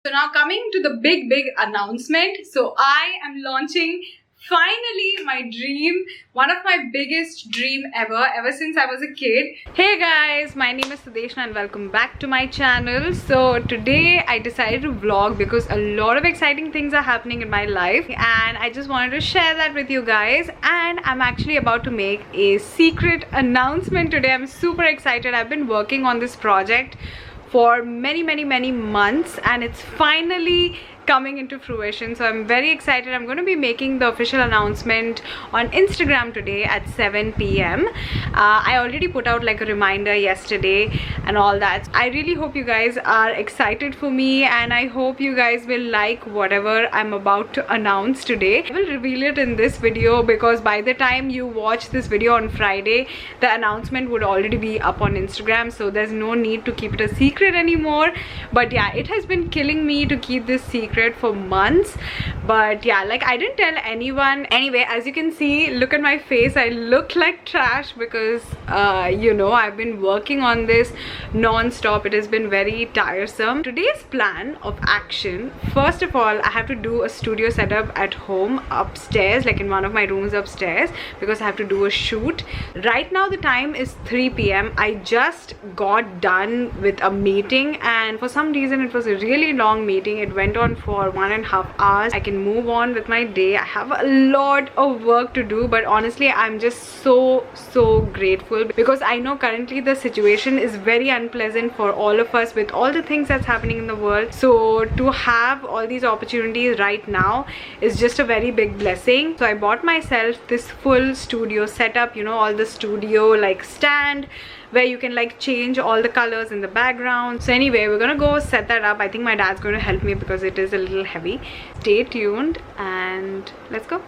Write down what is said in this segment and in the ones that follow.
So now coming to the big announcement. So I am launching finally my dream, one of my biggest dream ever since I was a kid. Hey guys, my name is Sudeshna and welcome back to my channel. So today I decided to vlog because a lot of exciting things are happening in my life and I just wanted to share that with you guys. And I'm actually about to make a secret announcement today. I'm super excited. I've been working on this project for many months and it's finally coming into fruition, so I'm very excited. I'm going to be making the official announcement on Instagram today at 7 p.m. I already put out like a reminder yesterday and all that. I really hope you guys are excited for me and I hope you guys will like whatever I'm about to announce today. I will reveal it in this video because by the time you watch this video on Friday, the announcement would already be up on Instagram, so there's no need to keep it a secret anymore. But yeah, it has been killing me to keep this secret for months, but yeah, like I didn't tell anyone. Anyway, as you can see, look at my face. I look like trash because you know, I've been working on this non-stop. It has been very tiresome. Today's plan of action, first of all, I have to do a studio setup at home upstairs, like in one of my rooms upstairs, because I have to do a shoot. Right now the time is 3 p.m. I just got done with a meeting and for some reason it was a really long meeting. It went on for 1.5 hours. I can move on with my day. I have a lot of work to do, but honestly I'm just so grateful because I know currently the situation is very unpleasant for all of us with all the things that's happening in the world. So to have all these opportunities right now is just a very big blessing. So I bought myself this full studio setup, you know, all the studio like stand where you can like change all the colors in the background. So anyway, we're gonna go set that up. I think my dad's going to help me because it is a little heavy. Stay tuned and let's go.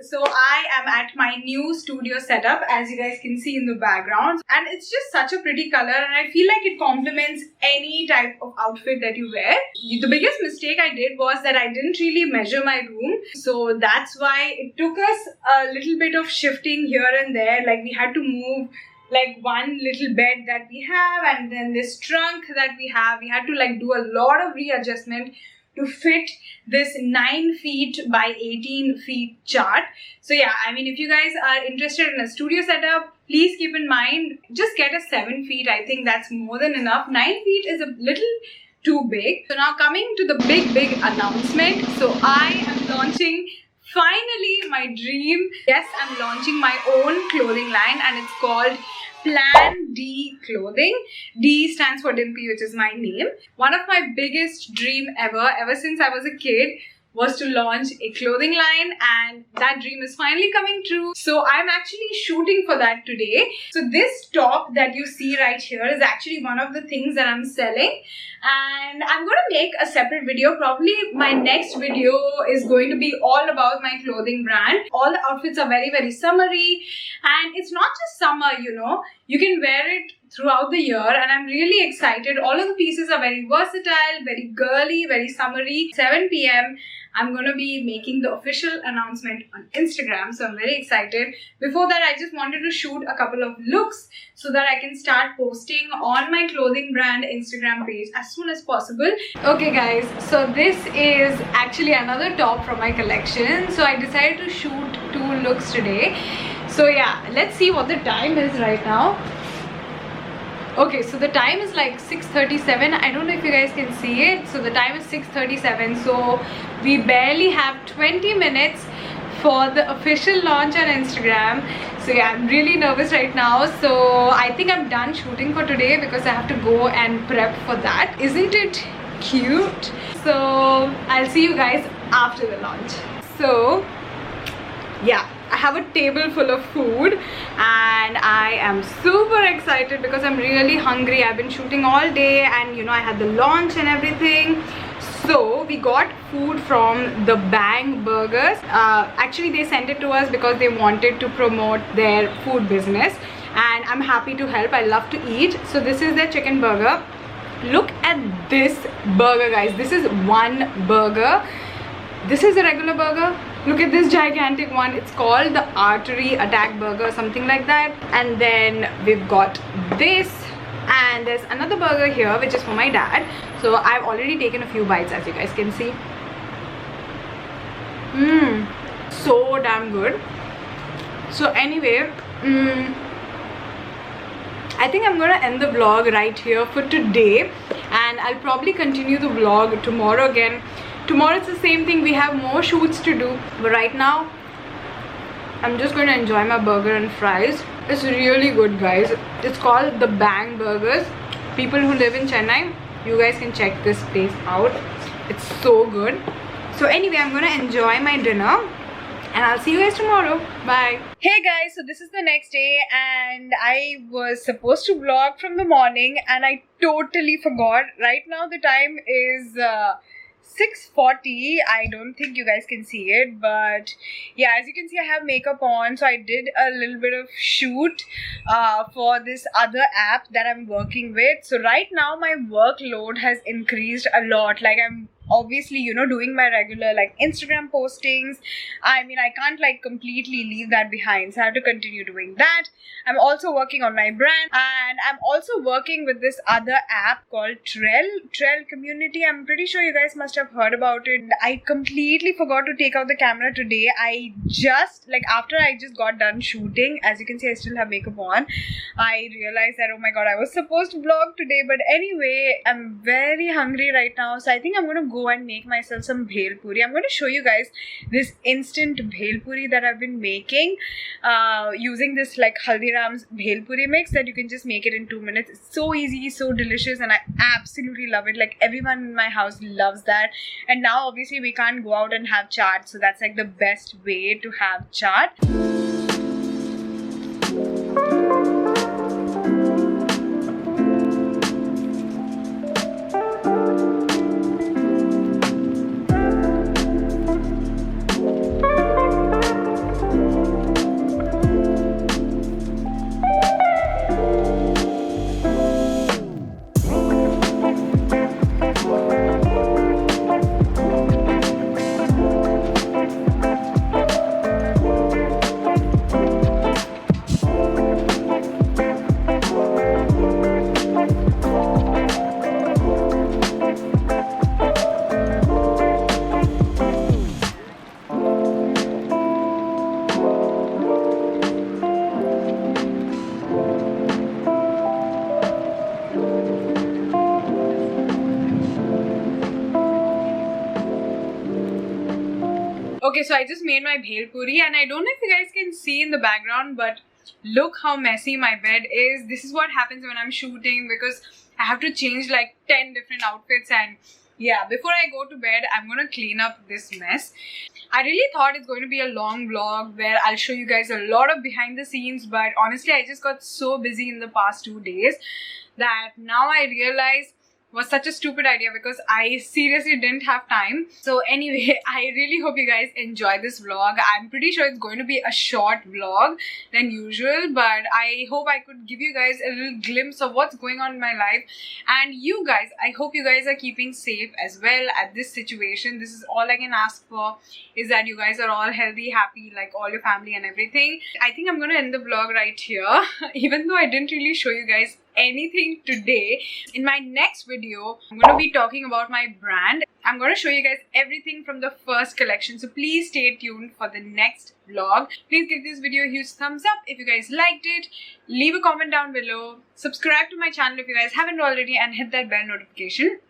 So I am at my new studio setup, as you guys can see in the background, and it's just such a pretty color and I feel like it complements any type of outfit that you wear. The biggest mistake I did was that I didn't really measure my room, so that's why it took us a little bit of shifting here and there. Like we had to move like one little bed that we have and then this trunk that we have. We had to like do a lot of readjustment to fit this 9 feet by 18 feet chart. So yeah, I mean, if you guys are interested in a studio setup, please keep in mind, just get a 7 feet. I think that's more than enough. 9 feet is a little too big. So now coming to the big announcement. So I am launching finally my dream. Yes, I'm launching my own clothing line and it's called Plan D Clothing. D stands for Dimpy, which is my name. One of my biggest dream ever since I was a kid was to launch a clothing line and that dream is finally coming true. So I'm actually shooting for that today. So this top that you see right here is actually one of the things that I'm selling and I'm going to make a separate video. Probably my next video is going to be all about my clothing brand. All the outfits are very summery and it's not just summer, you know, you can wear it throughout the year and I'm really excited. All of the pieces are very versatile, very girly, very summery. 7 p.m. I'm going to be making the official announcement on Instagram, so I'm very excited. Before that, I just wanted to shoot a couple of looks so that I can start posting on my clothing brand Instagram page as soon as possible. Okay guys, so this is actually another top from my collection. So I decided to shoot 2 looks today. So yeah, let's see what the time is right now. Okay, so the time is like 6:37. I don't know if you guys can see it. So the time is 6:37. So we barely have 20 minutes for the official launch on Instagram. So yeah, I'm really nervous right now. So I think I'm done shooting for today because I have to go and prep for that. Isn't it cute? So I'll see you guys after the launch. So yeah, I have a table full of food and I am super excited because I'm really hungry. I've been shooting all day and you know I had the launch and everything. So we got food from the Bang Burgers. Actually they sent it to us because they wanted to promote their food business and I'm happy to help. I love to eat. So this is their chicken burger. Look at this burger, guys. This is one burger. This is a regular burger. Look at this gigantic one. It's called the Artery Attack Burger, something like that. And then we've got this, and there's another burger here which is for my dad. So I've already taken a few bites, as you guys can see. So damn good. So anyway, I think I'm gonna end the vlog right here for today, and I'll probably continue the vlog tomorrow again. Tomorrow it's the same thing. We have more shoots to do, but right now I'm just going to enjoy my burger and fries. It's really good, guys. It's called the Bang Burgers. People who live in Chennai, you guys can check this place out. It's so good. So anyway, I'm going to enjoy my dinner and I'll see you guys tomorrow. Bye. Hey guys, so this is the next day and I was supposed to vlog from the morning and I totally forgot. Right now the time is 6:40. I don't think you guys can see it, but yeah, as you can see I have makeup on. So I did a little bit of shoot for this other app that I'm working with. So right now my workload has increased a lot. Like I'm obviously, you know, doing my regular like Instagram postings. I mean, I can't like completely leave that behind, so I have to continue doing that. I'm also working on my brand and I'm also working with this other app called Trell Community. I'm pretty sure you guys must have heard about it. I completely forgot to take out the camera today. I just like after I just got done shooting, as you can see I still have makeup on, I realized that oh my god, I was supposed to vlog today. But anyway, I'm very hungry right now, so I think I'm gonna go and make myself some bhel puri. I'm going to show you guys this instant bhel puri that I've been making using this like Haldiram's bhel puri mix that you can just make it in 2 minutes. It's so easy, so delicious, and I absolutely love it. Like everyone in my house loves that. And now obviously we can't go out and have chaat, so that's like the best way to have chaat. Okay, so I just made my bhel puri and I don't know if you guys can see in the background, but look how messy my bed is. This is what happens when I'm shooting because I have to change like 10 different outfits, and yeah, before I go to bed, I'm gonna clean up this mess. I really thought it's going to be a long vlog where I'll show you guys a lot of behind the scenes, but honestly, I just got so busy in the past 2 days that now I realize was such a stupid idea because I seriously didn't have time. So anyway, I really hope you guys enjoy this vlog. I'm pretty sure it's going to be a short vlog than usual, but I hope I could give you guys a little glimpse of what's going on in my life. And you guys, I hope you guys are keeping safe as well at this situation. This is all I can ask for, is that you guys are all healthy, happy, like all your family and everything. I think I'm going to end the vlog right here even though I didn't really show you guys anything today. In my next video, I'm going to be talking about my brand. I'm going to show you guys everything from the first collection. So please stay tuned for the next vlog. Please give this video a huge thumbs up if you guys liked it. Leave a comment down below. Subscribe to my channel if you guys haven't already and hit that bell notification.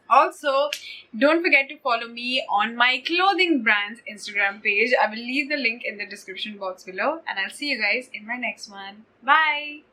Also, don't forget to follow me on my clothing brand's Instagram page. I will leave the link in the description box below and I'll see you guys in my next one. Bye!